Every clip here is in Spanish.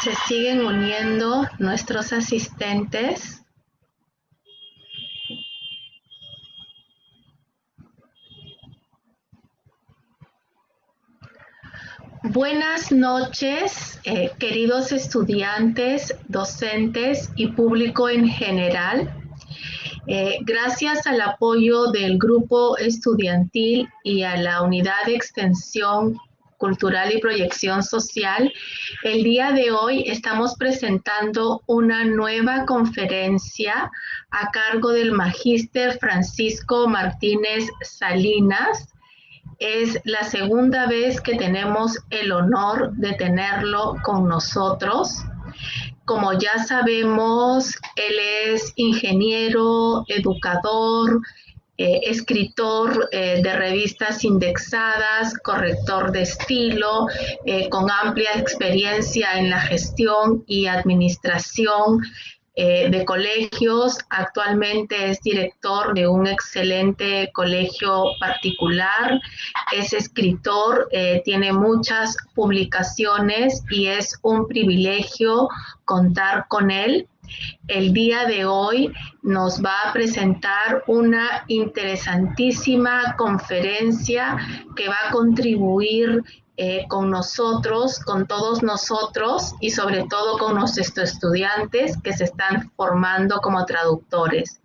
se siguen uniendo nuestros asistentes. Buenas noches, queridos estudiantes, docentes y público en general. Gracias al apoyo del grupo estudiantil y a la Unidad de Extensión Cultural y Proyección Social, el día de hoy estamos presentando una nueva conferencia a cargo del Magíster Francisco Martínez Salinas. Es la segunda vez que tenemos el honor de tenerlo con nosotros. Como ya sabemos, él es ingeniero, educador, escritor de revistas indexadas, corrector de estilo, con amplia experiencia en la gestión y administración de colegios. Actualmente es director de un excelente colegio particular, es escritor, tiene muchas publicaciones y es un privilegio contar con él. El día de hoy nos va a presentar una interesantísima conferencia que va a contribuir con nosotros, con todos nosotros y sobre todo con nuestros estudiantes que se están formando como traductores.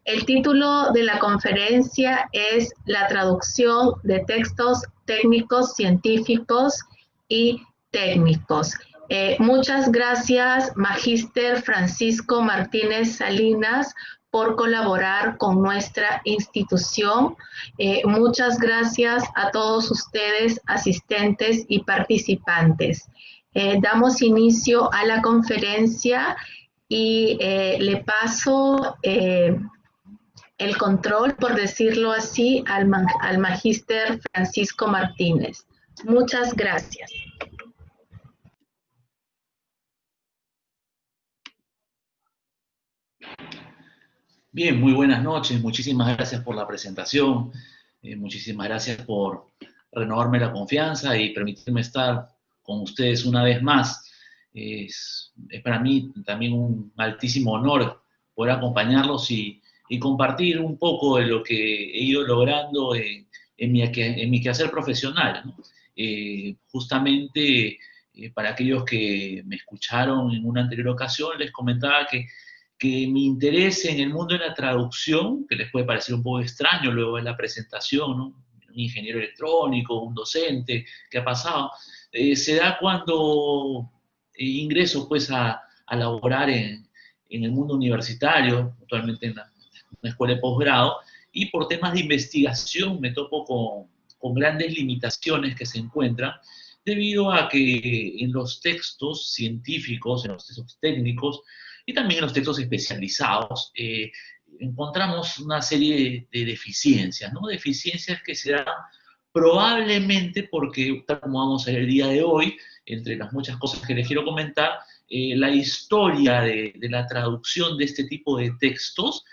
El título de la conferencia es La traducción de textos técnicos, científicos y técnicos. Muchas gracias, Magíster Francisco Martínez Salinas, por colaborar con nuestra institución. Muchas gracias a todos ustedes, asistentes y participantes. Damos inicio a la conferencia y le paso el control, por decirlo así, al Magíster Francisco Martínez. Muchas gracias. Bien, muy buenas noches. Muchísimas gracias por la presentación. Muchísimas gracias por renovarme la confianza y permitirme estar con ustedes una vez más. Es para mí también un altísimo honor poder acompañarlos y compartir un poco de lo que he ido logrando en mi quehacer profesional, ¿no? Justamente para aquellos que me escucharon en una anterior ocasión, les comentaba que mi interés en el mundo de la traducción, que les puede parecer un poco extraño luego de la presentación, ¿no? Un ingeniero electrónico, un docente, ¿qué ha pasado? Se da cuando ingreso pues a laborar en el mundo universitario, actualmente en una escuela de posgrado, y por temas de investigación me topo con grandes limitaciones que se encuentran, debido a que en los textos científicos, en los textos técnicos, y también en los textos especializados, encontramos una serie de deficiencias, ¿no? Deficiencias que se dan probablemente porque, tal como vamos a ver el día de hoy, entre las muchas cosas que les quiero comentar, la historia de la traducción de este tipo de textos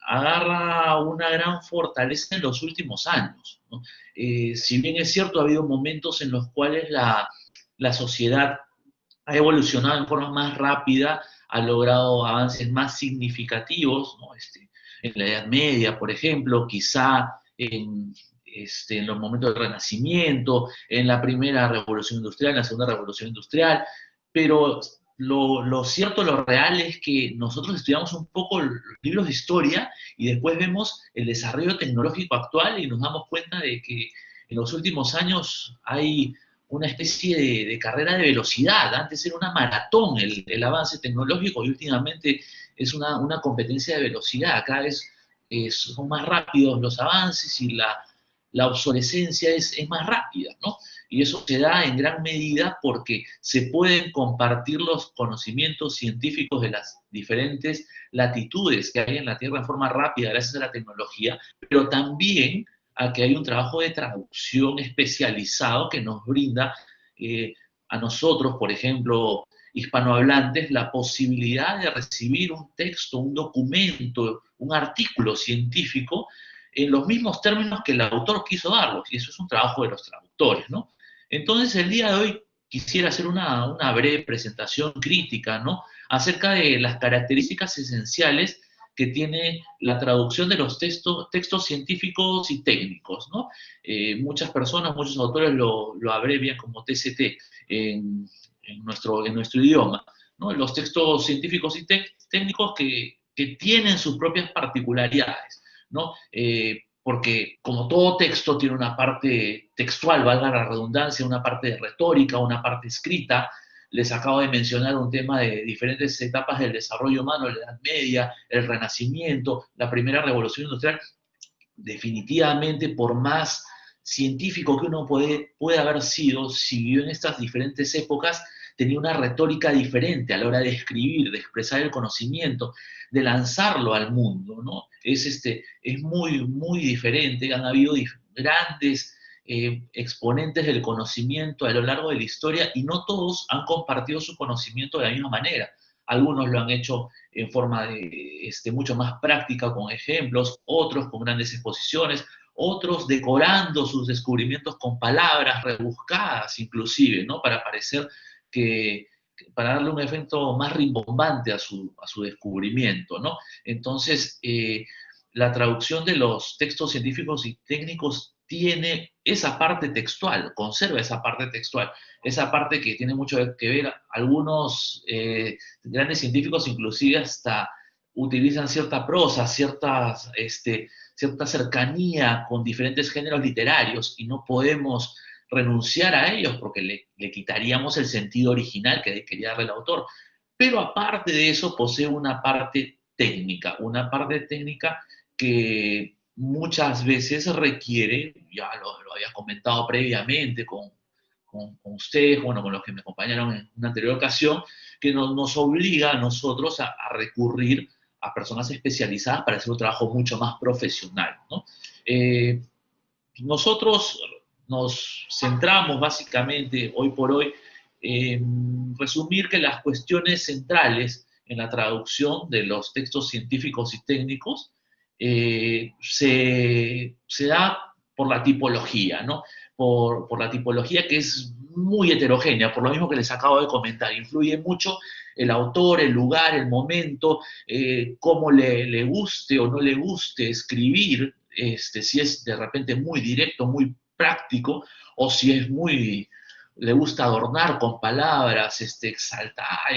agarra una gran fortaleza en los últimos años, ¿no? Si bien es cierto, ha habido momentos en los cuales la sociedad ha evolucionado en forma más rápida, ha logrado avances más significativos, ¿no? En la Edad Media, por ejemplo, quizá en los momentos del Renacimiento, en la primera revolución industrial, en la segunda revolución industrial, pero lo cierto, lo real es que nosotros estudiamos un poco los libros de historia y después vemos el desarrollo tecnológico actual y nos damos cuenta de que en los últimos años hay una especie de carrera de velocidad. Antes era una maratón el avance tecnológico y últimamente es una competencia de velocidad. Cada vez son más rápidos los avances y la obsolescencia es más rápida, ¿no? Y eso se da en gran medida porque se pueden compartir los conocimientos científicos de las diferentes latitudes que hay en la Tierra en forma rápida gracias a la tecnología, pero también a que hay un trabajo de traducción especializado que nos brinda a nosotros, por ejemplo, hispanohablantes, la posibilidad de recibir un texto, un documento, un artículo científico en los mismos términos que el autor quiso darlos, y eso es un trabajo de los traductores, ¿no? Entonces, el día de hoy quisiera hacer una breve presentación crítica, ¿no? Acerca de las características esenciales que tiene la traducción de los textos científicos y técnicos, ¿no? Muchas personas, muchos autores lo abrevian como TCT en nuestro idioma, ¿no? Los textos científicos y técnicos que tienen sus propias particularidades, ¿no? Porque como todo texto tiene una parte textual, valga la redundancia, una parte de retórica, una parte escrita. Les acabo de mencionar un tema de diferentes etapas del desarrollo humano, la Edad Media, el Renacimiento, la primera revolución industrial. Definitivamente, por más científico que uno puede haber sido, si vivió en estas diferentes épocas, tenía una retórica diferente a la hora de escribir, de expresar el conocimiento, de lanzarlo al mundo, ¿no? Es muy, muy diferente. Han habido grandes exponentes del conocimiento a lo largo de la historia y no todos han compartido su conocimiento de la misma manera. Algunos lo han hecho en forma mucho más práctica, con ejemplos, otros con grandes exposiciones, otros decorando sus descubrimientos con palabras rebuscadas inclusive, ¿no? Para parecer que, para darle un efecto más rimbombante a su descubrimiento, ¿no? Entonces, la traducción de los textos científicos y técnicos tiene esa parte textual, conserva esa parte textual, esa parte que tiene mucho que ver. Algunos grandes científicos inclusive hasta utilizan cierta prosa, cierta cercanía con diferentes géneros literarios y no podemos renunciar a ellos porque le quitaríamos el sentido original que quería darle el autor. Pero aparte de eso posee una parte técnica que muchas veces requiere, ya lo había comentado previamente con ustedes, bueno, con los que me acompañaron en una anterior ocasión, que nos obliga a nosotros a recurrir a personas especializadas para hacer un trabajo mucho más profesional, ¿no? Nosotros nos centramos básicamente hoy por hoy en resumir que las cuestiones centrales en la traducción de los textos científicos y técnicos se da por la tipología, ¿no? Por la tipología que es muy heterogénea, por lo mismo que les acabo de comentar. Influye mucho el autor, el lugar, el momento, cómo le guste o no le guste escribir, si es de repente muy directo, muy práctico, o si es le gusta adornar con palabras, exaltar,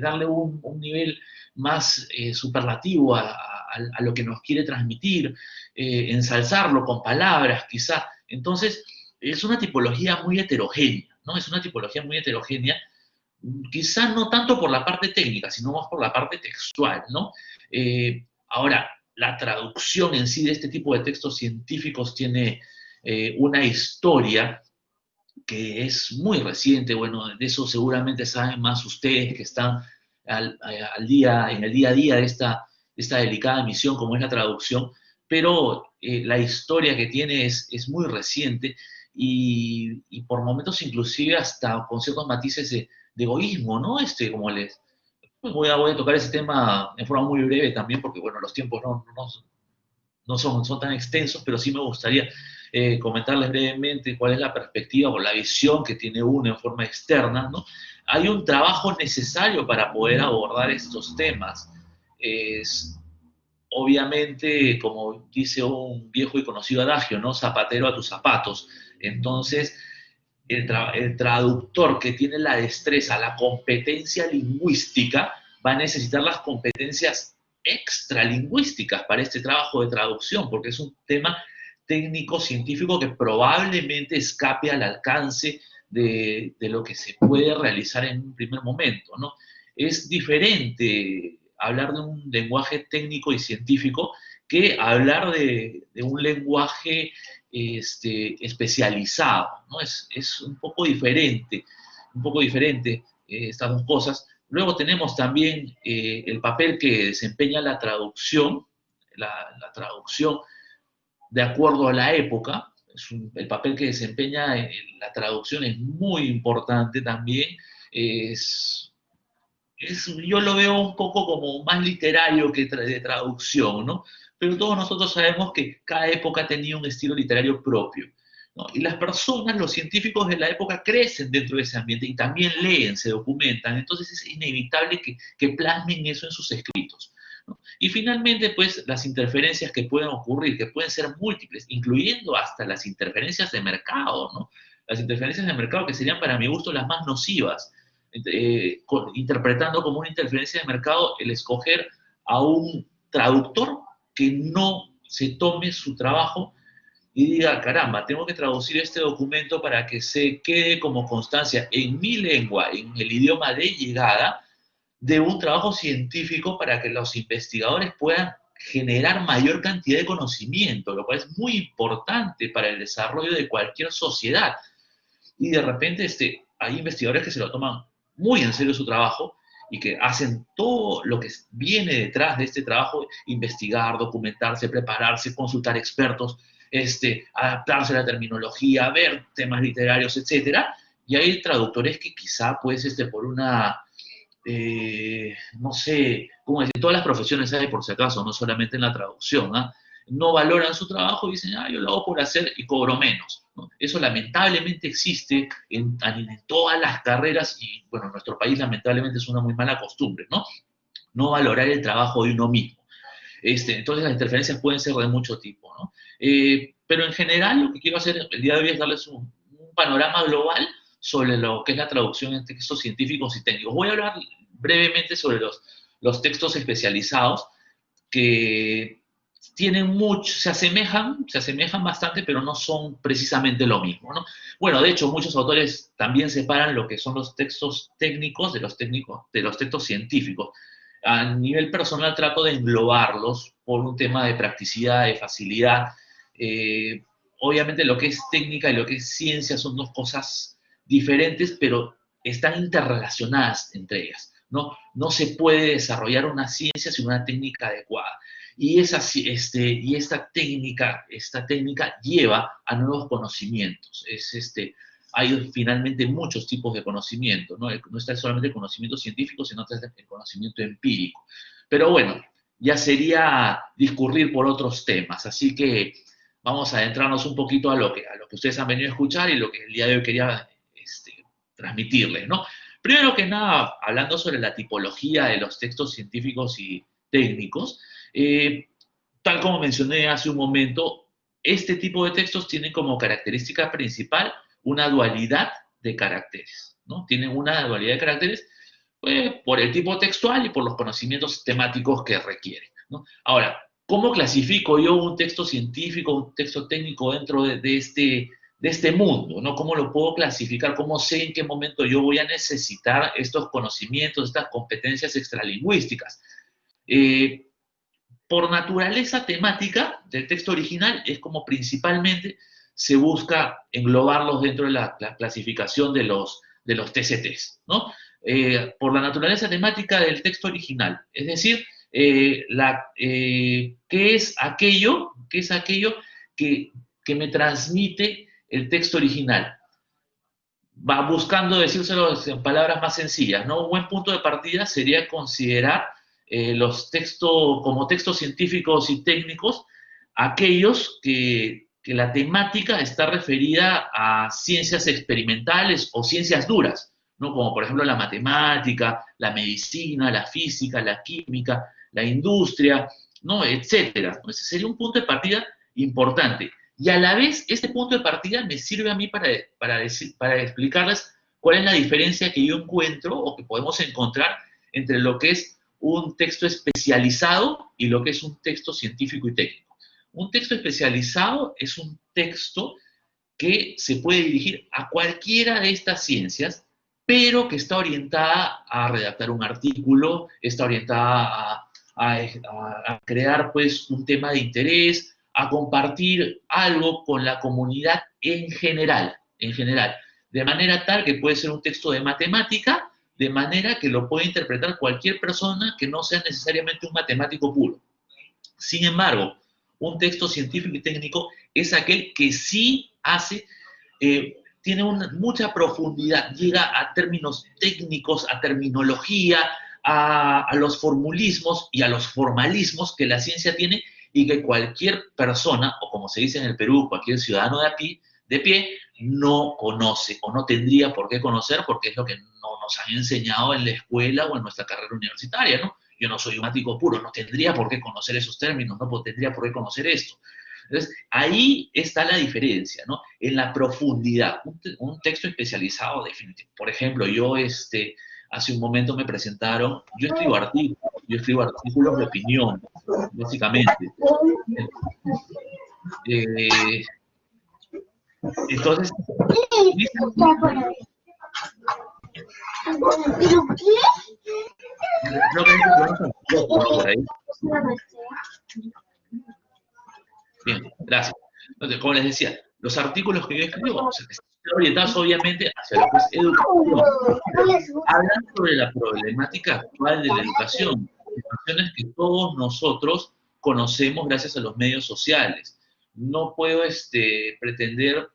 darle un nivel más superlativo a lo que nos quiere transmitir, ensalzarlo con palabras, quizá. Entonces, es una tipología muy heterogénea, ¿no? Es una tipología muy heterogénea, quizá no tanto por la parte técnica, sino más por la parte textual, ¿no? Ahora, la traducción en sí de este tipo de textos científicos tiene una historia que es muy reciente. Bueno, de eso seguramente saben más ustedes que están en el día a día de esta delicada misión como es la traducción, pero la historia que tiene es muy reciente y por momentos inclusive hasta con ciertos matices de egoísmo, ¿no? Como pues voy a tocar ese tema en forma muy breve también, porque bueno, los tiempos no son tan extensos, pero sí me gustaría comentarles brevemente cuál es la perspectiva o la visión que tiene uno en forma externa, ¿no? Hay un trabajo necesario para poder abordar estos temas. Es, obviamente, como dice un viejo y conocido adagio, ¿no? Zapatero a tus zapatos. Entonces, el traductor que tiene la destreza, la competencia lingüística, va a necesitar las competencias extralingüísticas para este trabajo de traducción, porque es un tema técnico, científico, que probablemente escape al alcance de lo que se puede realizar en un primer momento, ¿no? Es diferente hablar de un lenguaje técnico y científico que hablar de un lenguaje especializado, ¿no? Es un poco diferente estas dos cosas. Luego tenemos también el papel que desempeña la traducción, la traducción de acuerdo a la época. El papel que desempeña la traducción es muy importante también. Yo lo veo un poco como más literario que de traducción, ¿no? Pero todos nosotros sabemos que cada época tenía un estilo literario propio. ¿no? Y las personas, los científicos de la época crecen dentro de ese ambiente y también leen, se documentan, entonces es inevitable que plasmen eso en sus escritos, ¿no? Y finalmente, pues, las interferencias que pueden ocurrir, que pueden ser múltiples, incluyendo hasta las interferencias de mercado, ¿no? Las interferencias de mercado que serían, para mi gusto, las más nocivas, interpretando como una interferencia de mercado el escoger a un traductor que no se tome su trabajo y diga, caramba, tengo que traducir este documento para que se quede como constancia en mi lengua, en el idioma de llegada, de un trabajo científico para que los investigadores puedan generar mayor cantidad de conocimiento, lo cual es muy importante para el desarrollo de cualquier sociedad. Y de repente hay investigadores que se lo toman muy en serio su trabajo y que hacen todo lo que viene detrás de este trabajo, investigar, documentarse, prepararse, consultar expertos, adaptarse a la terminología, ver temas literarios, etcétera. Y hay traductores que quizá, pues, por una, no sé, cómo decir, todas las profesiones hay por si acaso, no solamente en la traducción, ¿ah? No valoran su trabajo y dicen, yo lo hago por hacer y cobro menos, ¿no? Eso lamentablemente existe en todas las carreras y, bueno, en nuestro país lamentablemente es una muy mala costumbre, ¿no? No valorar el trabajo de uno mismo. Entonces las interferencias pueden ser de mucho tipo, ¿no? Pero en general lo que quiero hacer el día de hoy es darles un panorama global sobre lo que es la traducción en textos científicos y técnicos. Voy a hablar brevemente sobre los textos especializados que tienen mucho, se asemejan bastante, pero no son precisamente lo mismo, ¿no? Bueno, de hecho, muchos autores también separan lo que son los textos técnicos de los textos científicos. A nivel personal trato de englobarlos por un tema de practicidad, de facilidad. Eh, Obviamente lo que es técnica y lo que es ciencia son dos cosas diferentes, pero están interrelacionadas entre ellas, ¿no? No se puede desarrollar una ciencia sin una técnica adecuada. Y esta técnica lleva a nuevos conocimientos. Hay finalmente muchos tipos de conocimiento, ¿no? No está solamente el conocimiento científico, sino también el conocimiento empírico. Pero bueno, ya sería discurrir por otros temas, así que vamos a adentrarnos un poquito a lo que ustedes han venido a escuchar y lo que el día de hoy quería transmitirles, ¿no? Primero que nada, hablando sobre la tipología de los textos científicos y técnicos, tal como mencioné hace un momento, este tipo de textos tienen como característica principal una dualidad de caracteres, ¿no? Tienen una dualidad de caracteres por el tipo textual y por los conocimientos temáticos que requieren, ¿no? Ahora, ¿cómo clasifico yo un texto científico, un texto técnico dentro de este mundo, ¿no? ¿Cómo lo puedo clasificar? ¿Cómo sé en qué momento yo voy a necesitar estos conocimientos, estas competencias extralingüísticas? Por naturaleza temática del texto original es como principalmente se busca englobarlos dentro de la clasificación de los TCTs, ¿no? Por la naturaleza temática del texto original, es decir, ¿qué es aquello que me transmite el texto original? Va buscando decírselo en palabras más sencillas, ¿no? Un buen punto de partida sería considerar los textos, como textos científicos y técnicos, aquellos que la temática está referida a ciencias experimentales o ciencias duras, ¿no? Como por ejemplo la matemática, la medicina, la física, la química, la industria, ¿no? Etcétera. Ese sería un punto de partida importante. Y a la vez, este punto de partida me sirve a mí para explicarles cuál es la diferencia que yo encuentro o que podemos encontrar entre lo que es un texto especializado y lo que es un texto científico y técnico. Un texto especializado es un texto que se puede dirigir a cualquiera de estas ciencias, pero que está orientada a redactar un artículo, está orientada a crear pues un tema de interés, a compartir algo con la comunidad en general, de manera tal que puede ser un texto de matemática, de manera que lo puede interpretar cualquier persona que no sea necesariamente un matemático puro. Sin embargo, un texto científico y técnico es aquel que sí tiene mucha profundidad, llega a términos técnicos, a terminología, a los formulismos y a los formalismos que la ciencia tiene y que cualquier persona, o como se dice en el Perú, cualquier ciudadano de de pie, no conoce o no tendría por qué conocer porque es lo que no nos han enseñado en la escuela o en nuestra carrera universitaria, ¿no? Yo no soy un matemático puro, no tendría por qué conocer esos términos, no tendría por qué conocer esto. Entonces, ahí está la diferencia, ¿no? En la profundidad. Un texto especializado, definitivo. Por ejemplo, yo hace un momento me presentaron, yo escribo artículos de opinión, básicamente. Eh, entonces, creo que hay un por ahí. Bien, gracias. Entonces, como les decía, los artículos que yo escribo están orientados obviamente hacia lo que es educación. Hablan sobre la problemática actual de la educación, situaciones que todos nosotros conocemos gracias a los medios sociales. No puedo pretender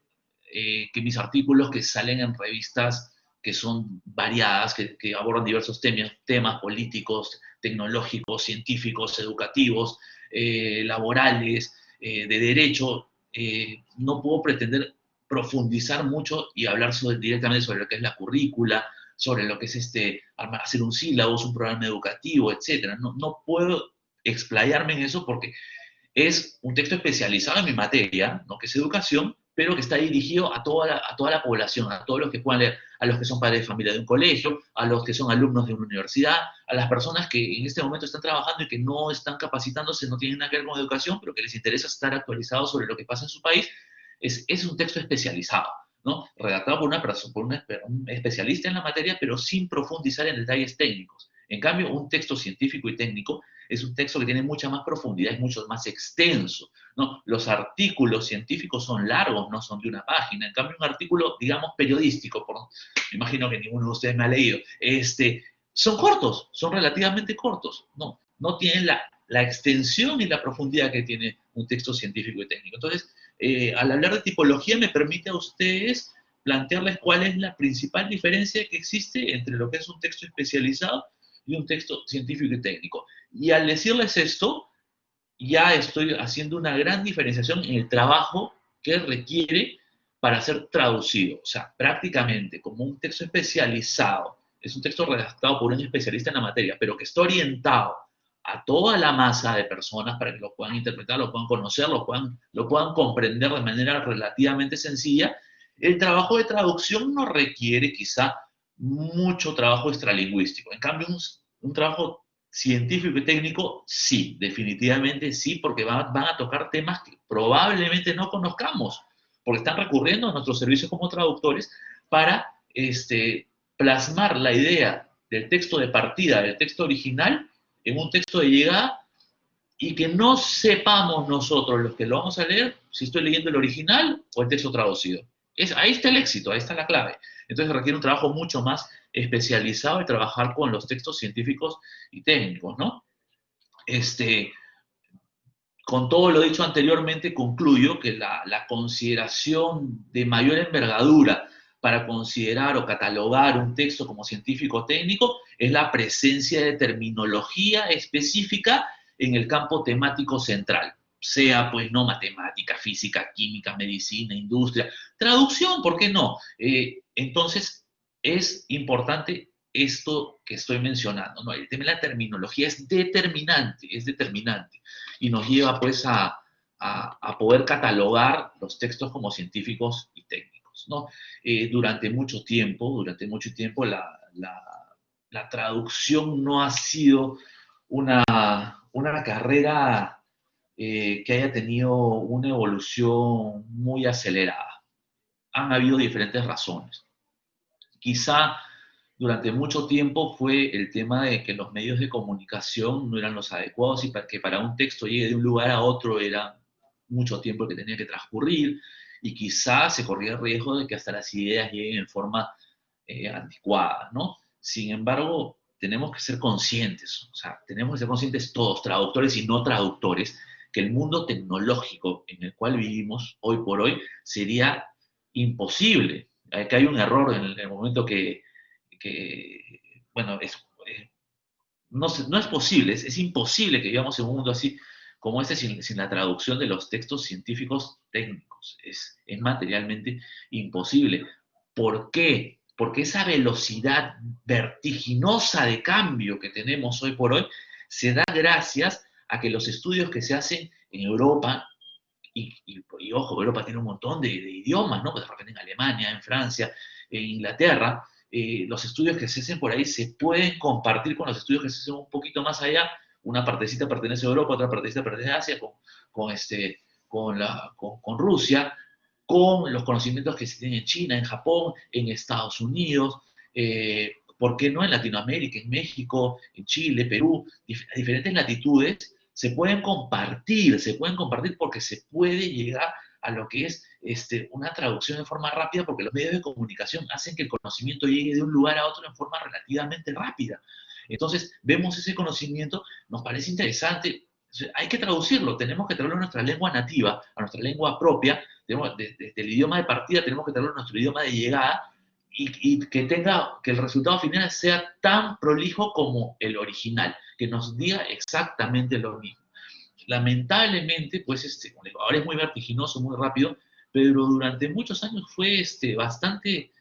que mis artículos que salen en revistas que son variadas, que abordan diversos temas políticos, tecnológicos, científicos, educativos, laborales, de derecho, no puedo pretender profundizar mucho y hablar directamente sobre lo que es la currícula, sobre lo que es hacer un sílabus, un programa educativo, etc. No puedo explayarme en eso porque es un texto especializado en mi materia, ¿no? Que es educación, pero que está dirigido a toda la población, a todos los que puedan leer, a los que son padres de familia de un colegio, a los que son alumnos de una universidad, a las personas que en este momento están trabajando y que no están capacitándose, no tienen nada que ver con educación, pero que les interesa estar actualizados sobre lo que pasa en su país. Es un texto especializado, ¿no? Redactado por una persona, un especialista en la materia, pero sin profundizar en detalles técnicos. En cambio, un texto científico y técnico es un texto que tiene mucha más profundidad, es mucho más extenso, ¿no? Los artículos científicos son largos, no son de una página. En cambio, un artículo, digamos, periodístico, me imagino que ninguno de ustedes me ha leído, son cortos, son relativamente cortos, no tienen la extensión y la profundidad que tiene un texto científico y técnico. Entonces, al hablar de tipología me permite a ustedes plantearles cuál es la principal diferencia que existe entre lo que es un texto especializado y un texto científico y técnico. Y al decirles esto, ya estoy haciendo una gran diferenciación en el trabajo que requiere para ser traducido. O sea, prácticamente como un texto especializado, es un texto redactado por un especialista en la materia, pero que está orientado a toda la masa de personas para que lo puedan interpretar, lo puedan conocer, lo puedan comprender de manera relativamente sencilla. El trabajo de traducción no requiere quizá mucho trabajo extralingüístico. En cambio, un trabajo científico y técnico, sí, definitivamente sí, porque van a tocar temas que probablemente no conozcamos, porque están recurriendo a nuestros servicios como traductores para plasmar la idea del texto de partida, del texto original, en un texto de llegada y que no sepamos nosotros, los que lo vamos a leer, si estoy leyendo el original o el texto traducido. Ahí está el éxito, ahí está la clave. Entonces requiere un trabajo mucho más especializado y trabajar con los textos científicos y técnicos, ¿no? Con todo lo dicho anteriormente, concluyo que la consideración de mayor envergadura para considerar o catalogar un texto como científico o técnico es la presencia de terminología específica en el campo temático central, sea pues no matemática, física, química, medicina, industria, traducción, ¿por qué no? Entonces, es importante esto que estoy mencionando, ¿no? El tema de la terminología es determinante, y nos lleva pues a poder catalogar los textos como científicos y técnicos, ¿no? Durante mucho tiempo la traducción no ha sido una carrera que haya tenido una evolución muy acelerada. Han habido diferentes razones. Quizá durante mucho tiempo fue el tema de que los medios de comunicación no eran los adecuados y para que para un texto llegue de un lugar a otro era mucho tiempo que tenía que transcurrir y quizá se corría el riesgo de que hasta las ideas lleguen en forma anticuada, ¿no? Sin embargo, tenemos que ser conscientes, o sea, tenemos que ser conscientes todos, traductores y no traductores, que el mundo tecnológico en el cual vivimos hoy por hoy sería imposible. Que hay un error en el momento que bueno, no es posible, es imposible que vivamos en un mundo así como este sin la traducción de los textos científicos técnicos. Es materialmente imposible. ¿Por qué? Porque esa velocidad vertiginosa de cambio que tenemos hoy por hoy se da gracias a que los estudios que se hacen en Europa, y ojo, Europa tiene un montón de idiomas, ¿no? Pues de repente en Alemania, en Francia, en Inglaterra, los estudios que se hacen por ahí se pueden compartir con los estudios que se hacen un poquito más allá. Una partecita pertenece a Europa, otra partecita pertenece a Asia, con Rusia, con los conocimientos que se tienen en China, en Japón, en Estados Unidos, ¿por qué no en Latinoamérica, en México, en Chile, Perú, a diferentes latitudes? Se pueden compartir porque se puede llegar a lo que es una traducción de forma rápida, porque los medios de comunicación hacen que el conocimiento llegue de un lugar a otro en forma relativamente rápida. Entonces, vemos ese conocimiento, nos parece interesante, hay que traducirlo, tenemos que traerlo a nuestra lengua nativa, a nuestra lengua propia, desde el idioma de partida tenemos que traerlo a nuestro idioma de llegada, y que el resultado final sea tan prolijo como el original, que nos diga exactamente lo mismo. Lamentablemente, pues ahora es muy vertiginoso, muy rápido, pero durante muchos años fue bastante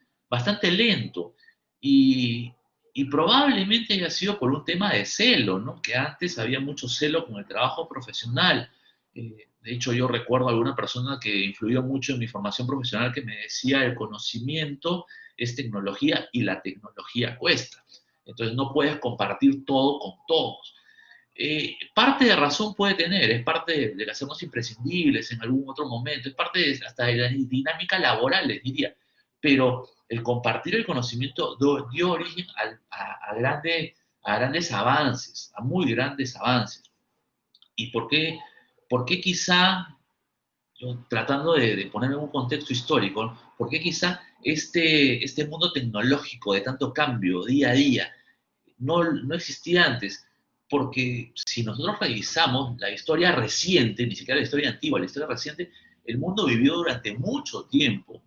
lento, y, y probablemente haya sido por un tema de celo, ¿no? Que antes había mucho celo con el trabajo profesional. De hecho, yo recuerdo a alguna persona que influyó mucho en mi formación profesional que me decía: el conocimiento es tecnología y la tecnología cuesta. Entonces no puedes compartir todo con todos. Parte de razón puede tener, es parte de hacernos imprescindibles en algún otro momento, es parte hasta de la dinámica laboral, les diría. Pero el compartir el conocimiento dio origen a grandes avances, a muy grandes avances. ¿Y por qué quizá, yo tratando de ponerme en un contexto histórico, ¿no? ¿Por qué quizá este mundo tecnológico de tanto cambio día a día no existía antes? Porque si nosotros revisamos la historia reciente, ni siquiera la historia antigua, la historia reciente, el mundo vivió durante mucho tiempo,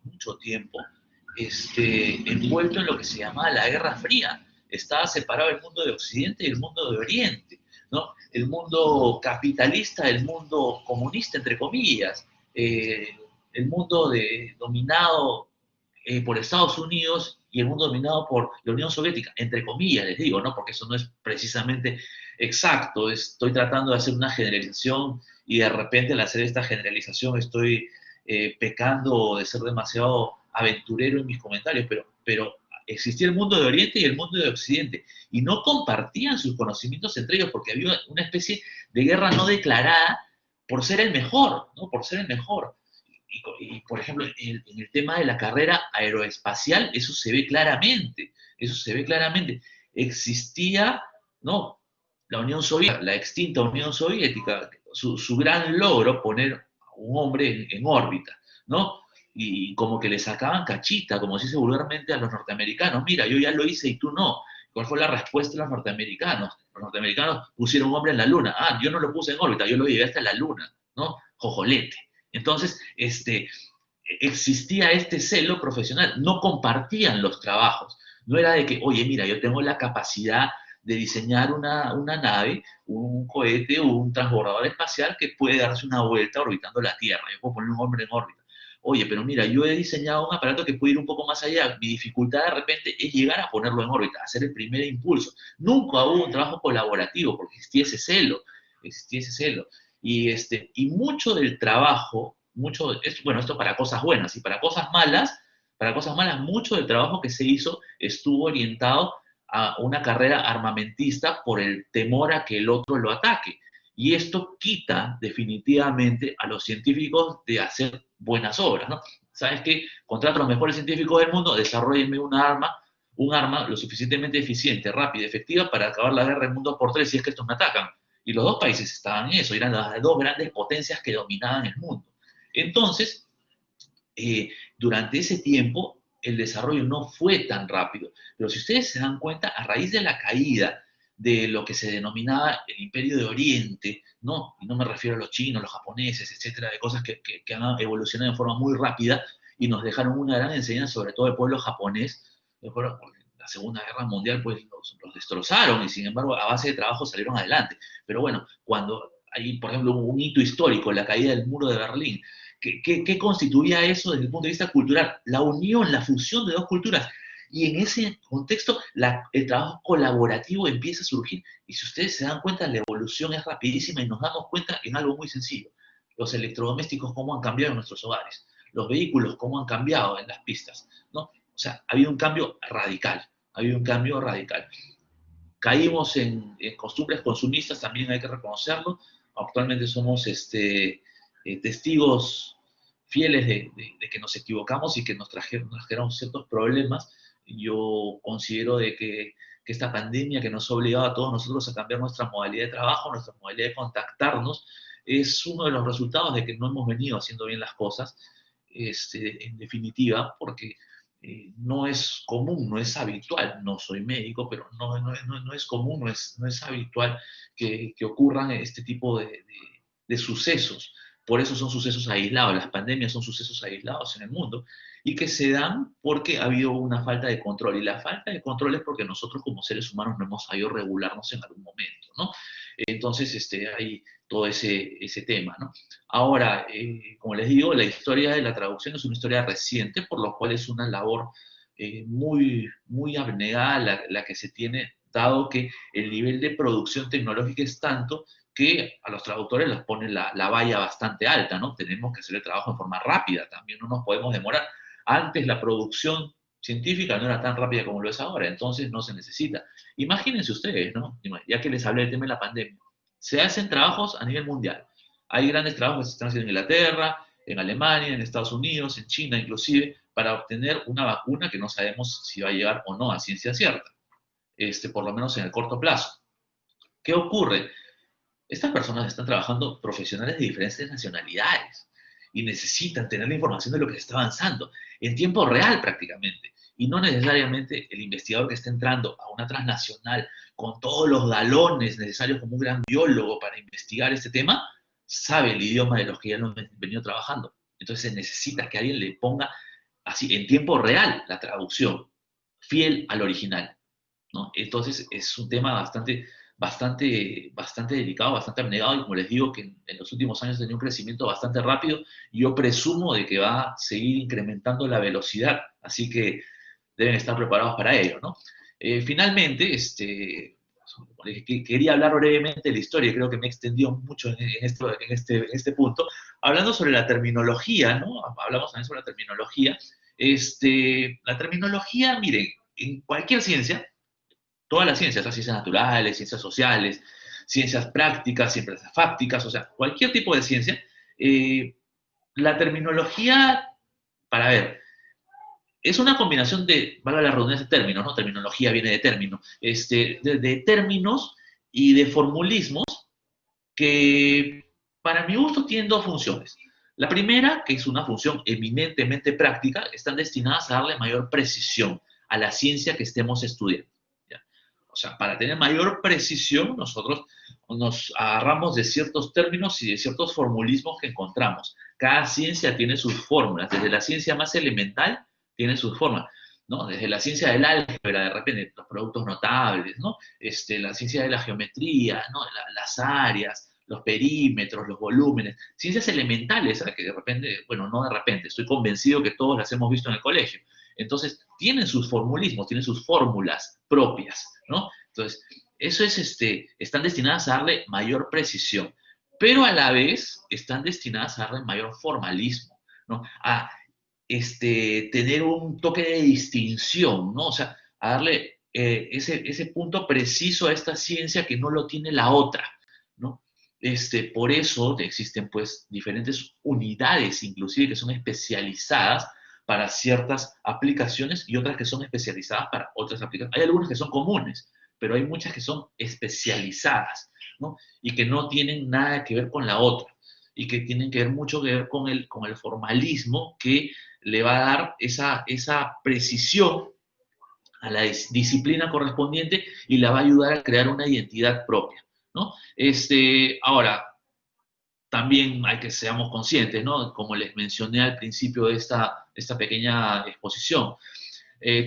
envuelto en lo que se llamaba la Guerra Fría. Estaba separado el mundo de Occidente y el mundo de Oriente, ¿no? El mundo capitalista del mundo comunista, entre comillas, eh, el mundo dominado por Estados Unidos y el mundo dominado por la Unión Soviética, entre comillas, les digo, ¿no? Porque eso no es precisamente exacto. Estoy tratando de hacer una generalización, y de repente al hacer esta generalización estoy pecando de ser demasiado aventurero en mis comentarios, pero existía el mundo de Oriente y el mundo de Occidente, y no compartían sus conocimientos entre ellos, porque había una especie de guerra no declarada por ser el mejor, ¿no? Por ser el mejor. Por ejemplo, en el tema de la carrera aeroespacial, eso se ve claramente. Existía, ¿no? La Unión Soviética, la extinta Unión Soviética, su gran logro, poner a un hombre en órbita, ¿no? Y como que le sacaban cachita, como se dice vulgarmente, a los norteamericanos: mira, yo ya lo hice y tú no. ¿Cuál fue la respuesta de los norteamericanos? Los norteamericanos pusieron un hombre en la luna. Ah, yo no lo puse en órbita, yo lo llevé hasta la luna, ¿no? Jojolete. Entonces, existía este celo profesional, no compartían los trabajos. No era de que, oye, mira, yo tengo la capacidad de diseñar una nave, un cohete o un transbordador espacial que puede darse una vuelta orbitando la Tierra. Yo puedo poner un hombre en órbita. Oye, pero mira, yo he diseñado un aparato que puede ir un poco más allá. Mi dificultad de repente es llegar a ponerlo en órbita, hacer el primer impulso. Nunca hubo un trabajo colaborativo porque existía ese celo, existía ese celo. Y mucho del trabajo, bueno, esto para cosas buenas, y para cosas malas, mucho del trabajo que se hizo estuvo orientado a una carrera armamentista por el temor a que el otro lo ataque. Y esto quita definitivamente a los científicos de hacer buenas obras, ¿no? ¿Sabes qué? Contrato a los mejores científicos del mundo, desarrollenme un arma lo suficientemente eficiente, rápida, efectiva para acabar la guerra del mundo por tres si es que estos me atacan. Y los dos países estaban en eso, eran las dos grandes potencias que dominaban el mundo. Entonces, durante ese tiempo, el desarrollo no fue tan rápido. Pero si ustedes se dan cuenta, a raíz de la caída de lo que se denominaba el Imperio de Oriente, ¿no? Y no me refiero a los chinos, los japoneses, etcétera, de cosas que han evolucionado de forma muy rápida y nos dejaron una gran enseñanza, sobre todo el pueblo japonés. La Segunda Guerra Mundial pues los destrozaron, y sin embargo a base de trabajo salieron adelante. Pero bueno, cuando hay, por ejemplo, un hito histórico, la caída del muro de Berlín, ¿Qué constituía eso desde el punto de vista cultural? La unión, la fusión de dos culturas. Y en ese contexto, el trabajo colaborativo empieza a surgir. Y si ustedes se dan cuenta, la evolución es rapidísima y nos damos cuenta en algo muy sencillo. Los electrodomésticos, cómo han cambiado en nuestros hogares. Los vehículos, cómo han cambiado en las pistas, ¿no? O sea, ha habido un cambio radical. Ha habido un cambio radical. Caímos en costumbres consumistas, también hay que reconocerlo. Actualmente somos testigos fieles de que nos equivocamos y que nos trajeron ciertos problemas. Yo considero de que esta pandemia que nos ha obligado a todos nosotros a cambiar nuestra modalidad de trabajo, nuestra modalidad de contactarnos, es uno de los resultados de que no hemos venido haciendo bien las cosas, en definitiva, porque no es común, no es habitual, no soy médico, pero no es común, no es habitual que ocurran este tipo de sucesos. Por eso son sucesos aislados, las pandemias son sucesos aislados en el mundo y que se dan porque ha habido una falta de control. Y la falta de control es porque nosotros como seres humanos no hemos sabido regularnos en algún momento, ¿no? Entonces, hay todo ese tema, ¿no? Ahora, como les digo, la historia de la traducción es una historia reciente, por lo cual es una labor muy abnegada la que se tiene, dado que el nivel de producción tecnológica es tanto que a los traductores les pone la valla bastante alta, ¿no? Tenemos que hacer el trabajo de forma rápida, también no nos podemos demorar. Antes la producción científica no era tan rápida como lo es ahora, entonces no se necesita. Imagínense ustedes, ¿no? Ya que les hablé del tema de la pandemia, se hacen trabajos a nivel mundial. Hay grandes trabajos que se están haciendo en Inglaterra, en Alemania, en Estados Unidos, en China inclusive, para obtener una vacuna que no sabemos si va a llegar o no a ciencia cierta, por lo menos en el corto plazo. ¿Qué ocurre? Estas personas están trabajando profesionales de diferentes nacionalidades y necesitan tener la información de lo que se está avanzando en tiempo real prácticamente. Y no necesariamente el investigador que está entrando a una transnacional con todos los galones necesarios como un gran biólogo para investigar este tema, sabe el idioma de los que ya lo han venido trabajando. Entonces se necesita que alguien le ponga así en tiempo real la traducción, fiel al original, ¿no? Entonces es un tema bastante delicado, bastante abnegado, y como les digo, que en los últimos años ha tenido un crecimiento bastante rápido, y yo presumo de que va a seguir incrementando la velocidad, así que deben estar preparados para ello, ¿no? Finalmente, quería hablar brevemente de la historia, creo que me he extendido mucho en este punto, hablando sobre la terminología, ¿no? Hablamos también sobre la terminología. La terminología, miren, en cualquier ciencia, todas las ciencias, las ciencias naturales, ciencias sociales, ciencias prácticas, ciencias fácticas, o sea, cualquier tipo de ciencia, la terminología, para ver, es una combinación valga la redundancia de términos, ¿no? Terminología viene de términos, de términos y de formulismos que, para mi gusto, tienen dos funciones. La primera, que es una función eminentemente práctica, están destinadas a darle mayor precisión a la ciencia que estemos estudiando. O sea, para tener mayor precisión, nosotros nos agarramos de ciertos términos y de ciertos formulismos que encontramos. Cada ciencia tiene sus fórmulas. Desde la ciencia más elemental tiene sus formas, ¿no? Desde la ciencia del álgebra, de repente, los productos notables, ¿no? La ciencia de la geometría, ¿no? Las áreas, los perímetros, los volúmenes. Ciencias elementales, ¿sabes? Que de repente, bueno, no de repente, estoy convencido que todos las hemos visto en el colegio. Entonces, tienen sus formulismos, tienen sus fórmulas propias, ¿no? Entonces, eso están destinadas a darle mayor precisión, pero a la vez están destinadas a darle mayor formalismo, ¿no? A tener un toque de distinción, ¿no? O sea, a darle ese punto preciso a esta ciencia que no lo tiene la otra, ¿no? Por eso existen, pues, diferentes unidades, inclusive, que son especializadas para ciertas aplicaciones y otras que son especializadas para otras aplicaciones. Hay algunas que son comunes, pero hay muchas que son especializadas, ¿no? Y que no tienen nada que ver con la otra, y que tienen que ver mucho que ver con el formalismo que le va a dar esa precisión a la disciplina correspondiente y la va a ayudar a crear una identidad propia, ¿no? Ahora, también hay que seamos conscientes, ¿no? Como les mencioné al principio de esta pequeña exposición,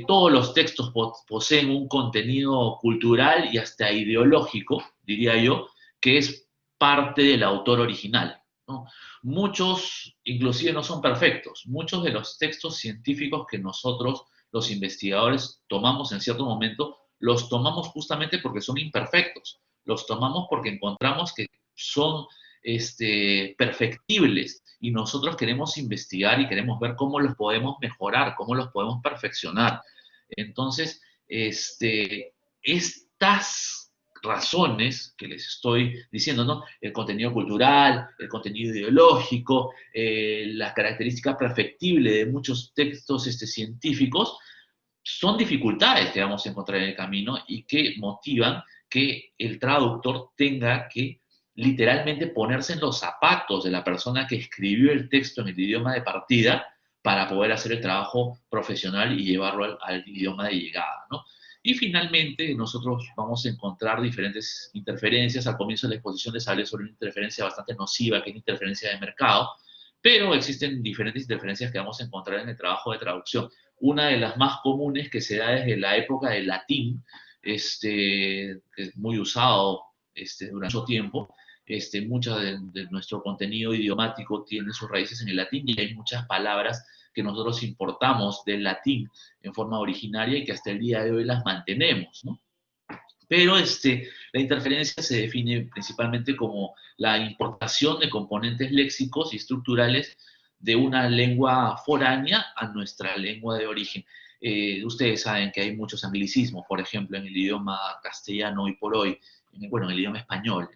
todos los textos poseen un contenido cultural y hasta ideológico, diría yo, que es parte del autor original, ¿no? Muchos, inclusive, no son perfectos. Muchos de los textos científicos que nosotros, los investigadores, tomamos en cierto momento, los tomamos justamente porque son imperfectos. Los tomamos porque encontramos que son perfectibles y nosotros queremos investigar y queremos ver cómo los podemos mejorar, cómo los podemos perfeccionar. Entonces, estas razones que les estoy diciendo, ¿no? El contenido cultural, el contenido ideológico, la característica perfectible de muchos textos científicos, son dificultades que vamos a encontrar en el camino y que motivan que el traductor tenga que literalmente ponerse en los zapatos de la persona que escribió el texto en el idioma de partida para poder hacer el trabajo profesional y llevarlo al idioma de llegada, ¿no? Y finalmente, nosotros vamos a encontrar diferentes interferencias. Al comienzo de la exposición les hablé sobre una interferencia bastante nociva, que es la interferencia de mercado, pero existen diferentes interferencias que vamos a encontrar en el trabajo de traducción. Una de las más comunes que se da desde la época del latín, que es muy usado durante mucho tiempo. Mucho de nuestro contenido idiomático tiene sus raíces en el latín y hay muchas palabras que nosotros importamos del latín en forma originaria y que hasta el día de hoy las mantenemos, ¿no? Pero la interferencia se define principalmente como la importación de componentes léxicos y estructurales de una lengua foránea a nuestra lengua de origen. Ustedes saben que hay muchos anglicismos, por ejemplo, en el idioma castellano hoy por hoy, bueno, en el idioma español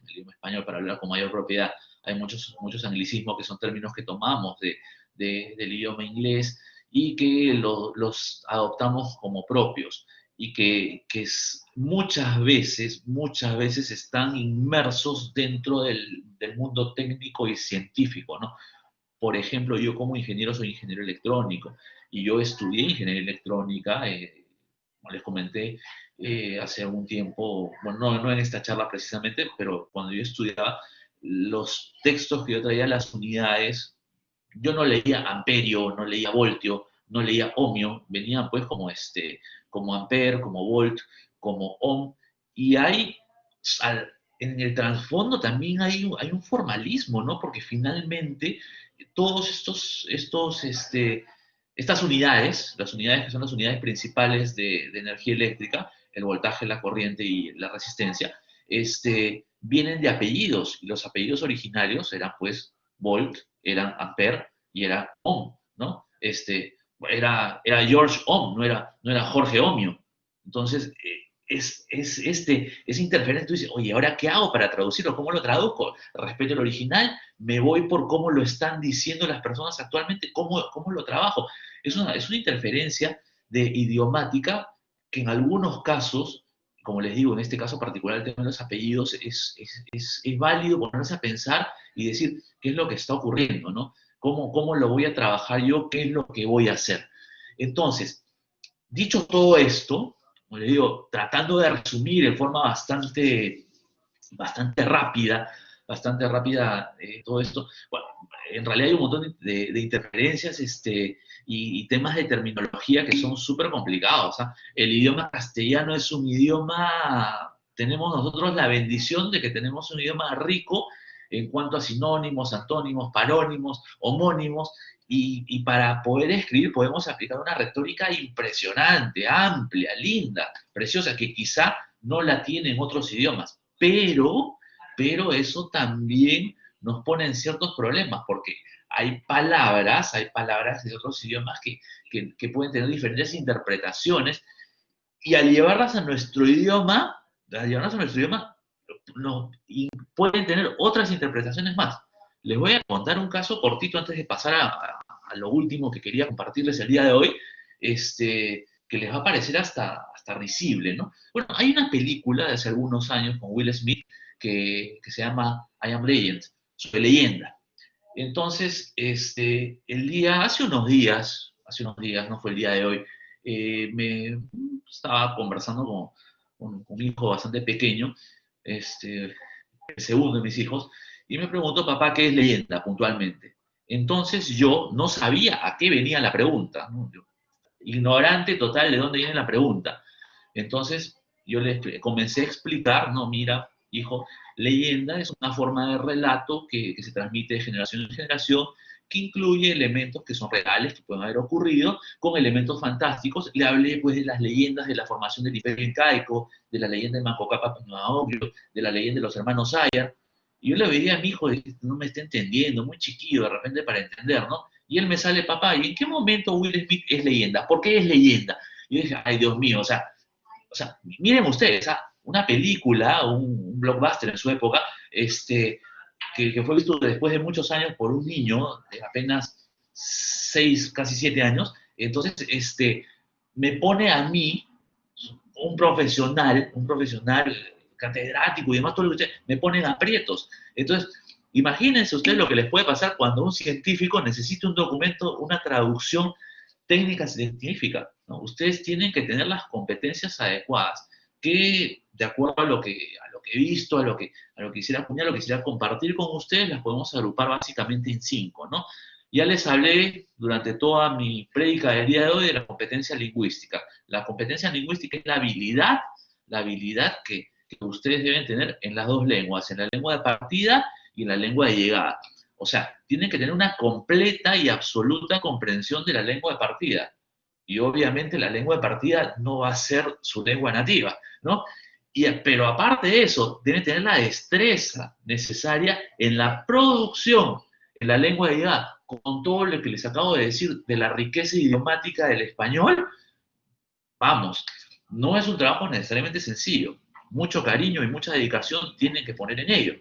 para hablar con mayor propiedad, hay muchos anglicismos que son términos que tomamos del idioma inglés y que los adoptamos como propios y que muchas veces están inmersos dentro del mundo técnico y científico, ¿no? Por ejemplo, yo como ingeniero soy ingeniero electrónico y yo estudié ingeniería electrónica, como les comenté, hace algún tiempo, bueno, no en esta charla precisamente, pero cuando yo estudiaba, los textos que yo traía, las unidades, yo no leía amperio, no leía voltio, no leía ohmio, venían pues como ampere, como volt, como ohm, y hay, en el trasfondo también hay un formalismo, ¿no? Porque finalmente todos estas unidades, las unidades que son las unidades principales de energía eléctrica, el voltaje, la corriente y la resistencia, vienen de apellidos, y los apellidos originarios eran pues volt, eran ampere y era ohm, ¿no? Era George Ohm, no era Jorge Ohmio. Entonces, es interferencia. Tú dices, oye, ¿ahora qué hago para traducirlo? ¿Cómo lo traduzco? ¿Respeto el original? ¿Me voy por cómo lo están diciendo las personas actualmente? ¿Cómo lo trabajo? Es una interferencia de idiomática que en algunos casos, como les digo, en este caso particular, el tema de los apellidos, es válido ponerse a pensar y decir qué es lo que está ocurriendo, ¿no? ¿Cómo lo voy a trabajar yo? ¿Qué es lo que voy a hacer? Entonces, dicho todo esto, como les digo, tratando de resumir en forma bastante rápida todo esto, bueno, en realidad hay un montón de interferencias y temas de terminología que son súper complicados. ¿Ah? El idioma castellano es un idioma, tenemos nosotros la bendición de que tenemos un idioma rico en cuanto a sinónimos, antónimos, parónimos, homónimos, y para poder escribir podemos aplicar una retórica impresionante, amplia, linda, preciosa, que quizá no la tienen otros idiomas, pero eso también nos pone en ciertos problemas, porque hay palabras de otros idiomas que pueden tener diferentes interpretaciones, y al llevarlas a nuestro idioma, no, y pueden tener otras interpretaciones más. Les voy a contar un caso cortito antes de pasar a lo último que quería compartirles el día de hoy, que les va a parecer hasta risible, ¿no? Bueno, hay una película de hace algunos años con Will Smith que se llama I Am Legend, Soy Leyenda. Entonces, hace unos días, no fue el día de hoy, me estaba conversando con un hijo bastante pequeño, el segundo de mis hijos, y me preguntó, papá, ¿qué es leyenda puntualmente? Entonces yo no sabía a qué venía la pregunta, ¿no? Yo, ignorante total de dónde viene la pregunta. Entonces yo le comencé a explicar, no, mira, Hijo, leyenda es una forma de relato que se transmite de generación en generación, que incluye elementos que son reales, que pueden haber ocurrido, con elementos fantásticos. Le hablé pues de las leyendas de la formación del Imperio Incaico, de la leyenda de Manco Cápac Pañumaoglio, de la leyenda de los hermanos Sayar. Y yo le veía a mi hijo, no me está entendiendo, muy chiquillo de repente para entender, ¿no? Y él me sale, papá, ¿y en qué momento Will Smith es leyenda? ¿Por qué es leyenda? Y yo dije, ay, Dios mío, o sea, miren ustedes, una película, un blockbuster en su época, que fue visto después de muchos años por un niño de apenas 6, casi 7 años, entonces, me pone a mí, un profesional catedrático y demás, todo lo que me ponen aprietos. Entonces, imagínense ustedes lo que les puede pasar cuando un científico necesita un documento, una traducción técnica científica, ¿no? Ustedes tienen que tener las competencias adecuadas, que de acuerdo a lo que he visto, a lo que quisiera acuñar, a lo que quisiera compartir con ustedes, las podemos agrupar básicamente en 5, ¿no? Ya les hablé durante toda mi prédica del día de hoy de la competencia lingüística. La competencia lingüística es la habilidad que ustedes deben tener en las dos lenguas, en la lengua de partida y en la lengua de llegada. O sea, tienen que tener una completa y absoluta comprensión de la lengua de partida. Y obviamente la lengua de partida no va a ser su lengua nativa, ¿no? Pero aparte de eso, deben tener la destreza necesaria en la producción en la lengua de llegada, con todo lo que les acabo de decir de la riqueza idiomática del español. Vamos, no es un trabajo necesariamente sencillo. Mucho cariño y mucha dedicación tienen que poner en ello.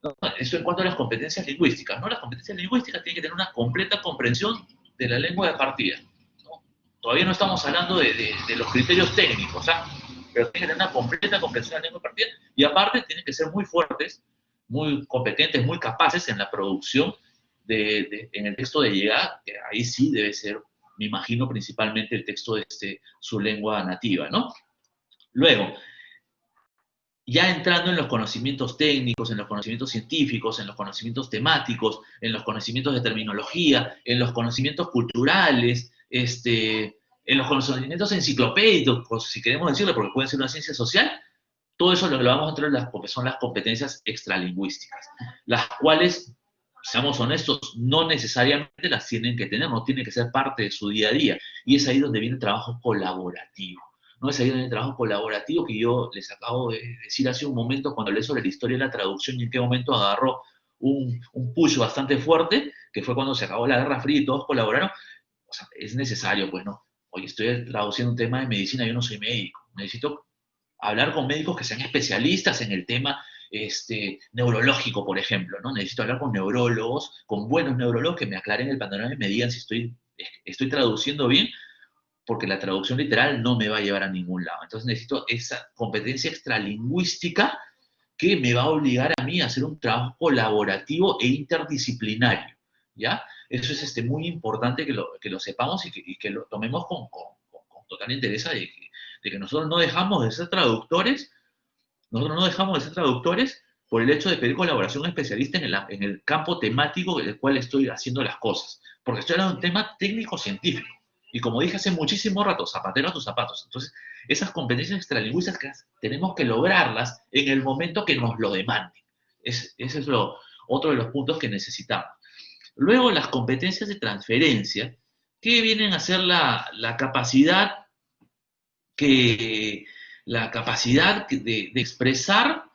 ¿No? Eso en cuanto a las competencias lingüísticas, ¿no? Las competencias lingüísticas tienen que tener una completa comprensión de la lengua de partida, ¿no? Todavía no estamos hablando de los criterios técnicos, ¿ah? Pero tienen que tener una completa comprensión de la lengua de partida y aparte tienen que ser muy fuertes, muy competentes, muy capaces en la producción en el texto de llegada, que ahí sí debe ser, me imagino, principalmente el texto de su lengua nativa, ¿no? Luego, ya entrando en los conocimientos técnicos, en los conocimientos científicos, en los conocimientos temáticos, en los conocimientos de terminología, en los conocimientos culturales, en los conocimientos enciclopédicos, si queremos decirlo, porque pueden ser una ciencia social, todo eso lo vamos a entrar en lo que son las competencias extralingüísticas, las cuales, seamos honestos, no necesariamente las tienen que tener, no tienen que ser parte de su día a día, y es ahí donde viene el trabajo colaborativo. ¿No? Es ahí donde el trabajo colaborativo que yo les acabo de decir hace un momento cuando hablé sobre la historia de la traducción y en qué momento agarró un push bastante fuerte, que fue cuando se acabó la Guerra Fría y todos colaboraron. O sea, es necesario, pues, ¿no? Oye, estoy traduciendo un tema de medicina, yo no soy médico, necesito hablar con médicos que sean especialistas en el tema neurológico, por ejemplo, ¿no? Necesito hablar con neurólogos, con buenos neurólogos que me aclaren el panorama y me digan si estoy traduciendo bien, porque la traducción literal no me va a llevar a ningún lado. Entonces necesito esa competencia extralingüística que me va a obligar a mí a hacer un trabajo colaborativo e interdisciplinario, ¿ya? Eso es muy importante que lo sepamos y que lo tomemos con total interés de que nosotros no dejamos de ser traductores por el hecho de pedir colaboración especialista en el campo temático en el cual estoy haciendo las cosas, porque estoy hablando de un tema técnico-científico. Y como dije hace muchísimo rato, zapatero a tus zapatos. Entonces, esas competencias extralingüísticas tenemos que lograrlas en el momento que nos lo demanden. Ese es otro de los puntos que necesitamos. Luego, las competencias de transferencia, que vienen a ser la capacidad que, de expresar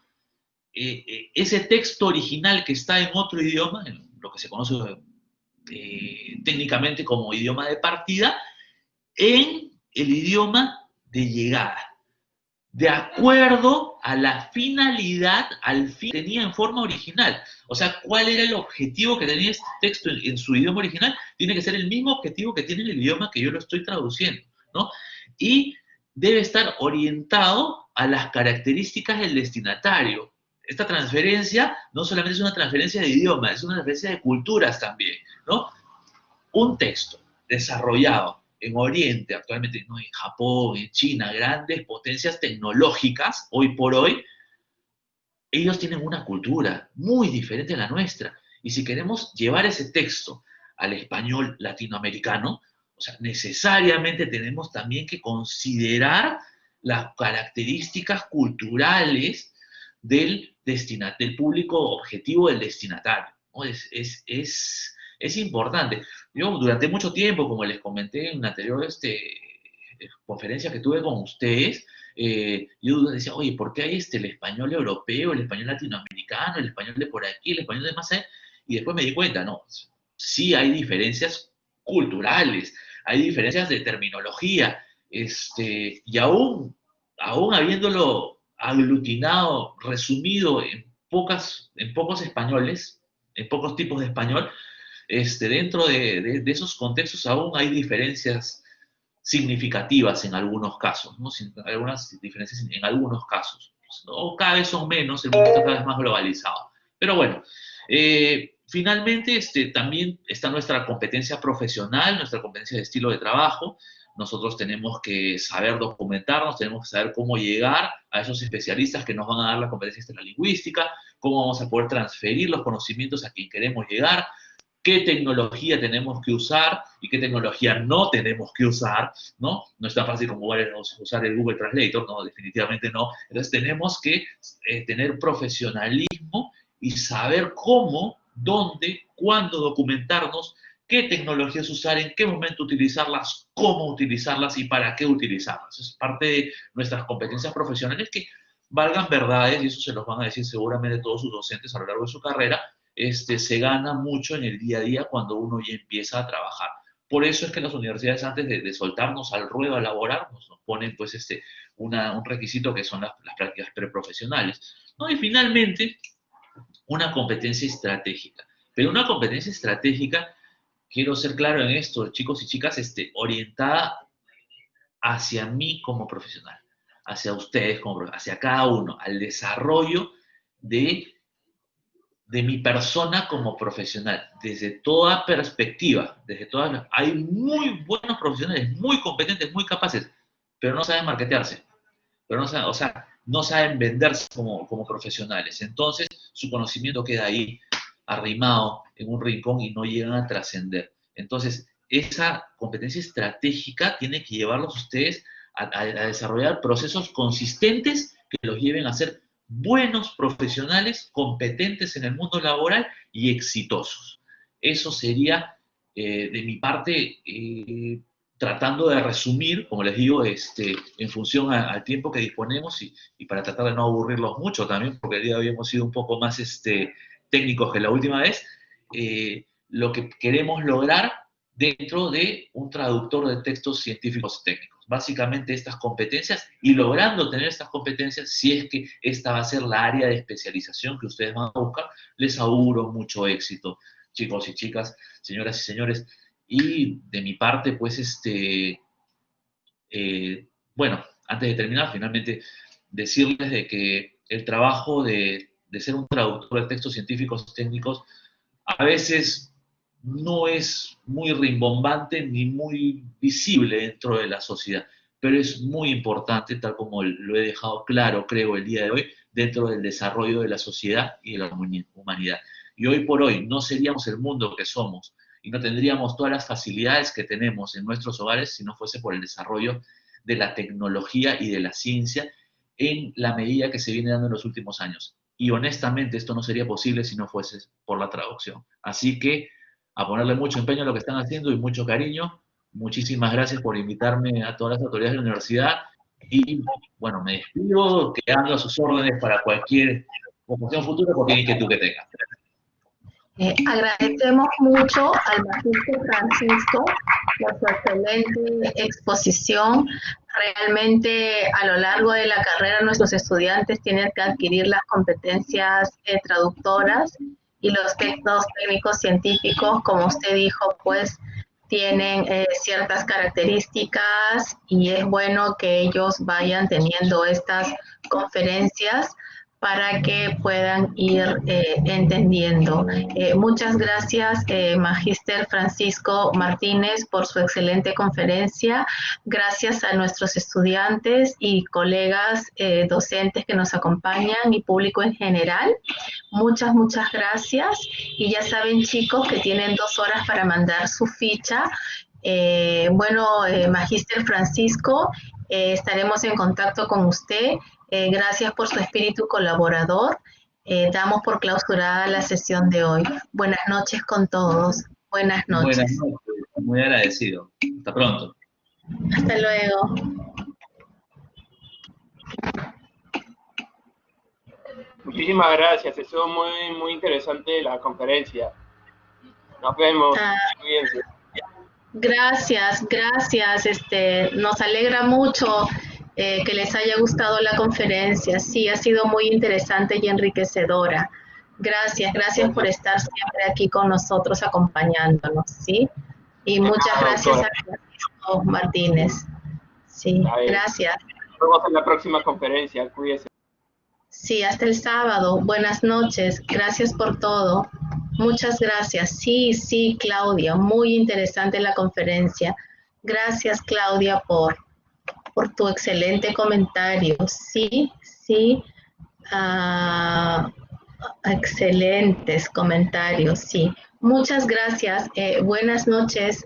ese texto original que está en otro idioma, en lo que se conoce técnicamente como idioma de partida, en el idioma de llegada, de acuerdo a la finalidad, al fin que tenía en forma original. O sea, ¿cuál era el objetivo que tenía este texto en su idioma original? Tiene que ser el mismo objetivo que tiene en el idioma que yo lo estoy traduciendo, ¿no? Y debe estar orientado a las características del destinatario. Esta transferencia no solamente es una transferencia de idioma, es una transferencia de culturas también, ¿no? Un texto desarrollado en Oriente, actualmente, ¿no? En Japón, en China, grandes potencias tecnológicas, hoy por hoy, ellos tienen una cultura muy diferente a la nuestra. Y si queremos llevar ese texto al español latinoamericano, o sea, necesariamente tenemos también que considerar las características culturales del público objetivo del destinatario, ¿no? Es importante. Yo durante mucho tiempo, como les comenté en una anterior conferencia que tuve con ustedes, yo decía, oye, ¿por qué hay el español europeo, el español latinoamericano, el español de por aquí, el español de más allá? Y después me di cuenta, no, sí hay diferencias culturales, hay diferencias de terminología, y aún habiéndolo aglutinado, resumido en pocos españoles, en pocos tipos de español, dentro de esos contextos aún hay diferencias significativas en algunos casos, ¿no? Algunas diferencias en algunos casos. ¿No? Cada vez son menos, el mundo está cada vez más globalizado. Pero bueno, finalmente también está nuestra competencia profesional, nuestra competencia de estilo de trabajo. Nosotros tenemos que saber documentarnos, tenemos que saber cómo llegar a esos especialistas que nos van a dar la competencia de la lingüística, cómo vamos a poder transferir los conocimientos a quien queremos llegar, qué tecnología tenemos que usar y qué tecnología no tenemos que usar, ¿no? No es tan fácil como usar el Google Translator, no, definitivamente no. Entonces tenemos que tener profesionalismo y saber cómo, dónde, cuándo documentarnos, qué tecnologías usar, en qué momento utilizarlas, cómo utilizarlas y para qué utilizarlas. Es parte de nuestras competencias profesionales que valgan verdades, y eso se los van a decir seguramente todos sus docentes a lo largo de su carrera, se gana mucho en el día a día cuando uno ya empieza a trabajar. Por eso es que las universidades, antes de soltarnos al ruedo a laborar, nos ponen pues un requisito que son las prácticas preprofesionales, ¿no? Y finalmente, una competencia estratégica. Pero una competencia estratégica, quiero ser claro en esto, chicos y chicas, orientada hacia mí como profesional, hacia ustedes como profesional, hacia cada uno, al desarrollo de mi persona como profesional, desde toda perspectiva, hay muy buenos profesionales, muy competentes, muy capaces, pero no saben marketearse, pero no saben, o sea, no saben venderse como profesionales. Entonces, su conocimiento queda ahí, arrimado en un rincón y no llegan a trascender. Entonces, esa competencia estratégica tiene que llevarlos ustedes a desarrollar procesos consistentes que los lleven a ser buenos profesionales, competentes en el mundo laboral y exitosos. Eso sería, de mi parte, tratando de resumir, como les digo, en función al tiempo que disponemos y para tratar de no aburrirlos mucho también, porque el día de hoy hemos sido un poco más técnicos que la última vez, lo que queremos lograr dentro de un traductor de textos científicos técnicos. Básicamente estas competencias, y logrando tener estas competencias, si es que esta va a ser la área de especialización que ustedes van a buscar, les auguro mucho éxito, chicos y chicas, señoras y señores. Y de mi parte, pues, bueno, antes de terminar, finalmente, decirles de que el trabajo de ser un traductor de textos científicos técnicos a veces no es muy rimbombante ni muy visible dentro de la sociedad, pero es muy importante, tal como lo he dejado claro, creo, el día de hoy, dentro del desarrollo de la sociedad y de la humanidad. Y hoy por hoy no seríamos el mundo que somos y no tendríamos todas las facilidades que tenemos en nuestros hogares si no fuese por el desarrollo de la tecnología y de la ciencia en la medida que se viene dando en los últimos años. Y honestamente esto no sería posible si no fuese por la traducción. Así que a ponerle mucho empeño a lo que están haciendo y mucho cariño. Muchísimas gracias por invitarme a todas las autoridades de la universidad y bueno, me despido quedando a sus órdenes para cualquier ocasión futura, cualquier inquietud que tengan. Agradecemos mucho al magíster Francisco por su excelente exposición. Realmente a lo largo de la carrera nuestros estudiantes tienen que adquirir las competencias traductoras y los textos técnicos científicos, como usted dijo, pues tienen ciertas características y es bueno que ellos vayan teniendo estas conferencias para que puedan ir entendiendo. Muchas gracias, Magíster Francisco Martínez, por su excelente conferencia. Gracias a nuestros estudiantes y colegas docentes que nos acompañan y público en general. Muchas, muchas gracias. Y ya saben, chicos, que tienen 2 horas para mandar su ficha. Magíster Francisco, estaremos en contacto con usted. Gracias por su espíritu colaborador. Damos por clausurada la sesión de hoy. Buenas noches con todos. Buenas Buenas noches. noches, muy agradecido. Hasta pronto. Hasta luego. Muchísimas gracias, estuvo muy interesante la conferencia. Nos vemos, cuídense. Gracias. Nos alegra mucho que les haya gustado la conferencia. Sí, ha sido muy interesante y enriquecedora. Gracias por estar siempre aquí con nosotros acompañándonos, ¿sí? Y muchas gracias a Francisco Martínez. Sí, gracias. Nos vemos en la próxima conferencia, cuídense. Sí, hasta el sábado. Buenas noches. Gracias por todo. Muchas gracias. Sí, Claudia, muy interesante la conferencia. Gracias, Claudia, por tu excelente comentario. Sí. Excelentes comentarios, sí. Muchas gracias. Buenas noches.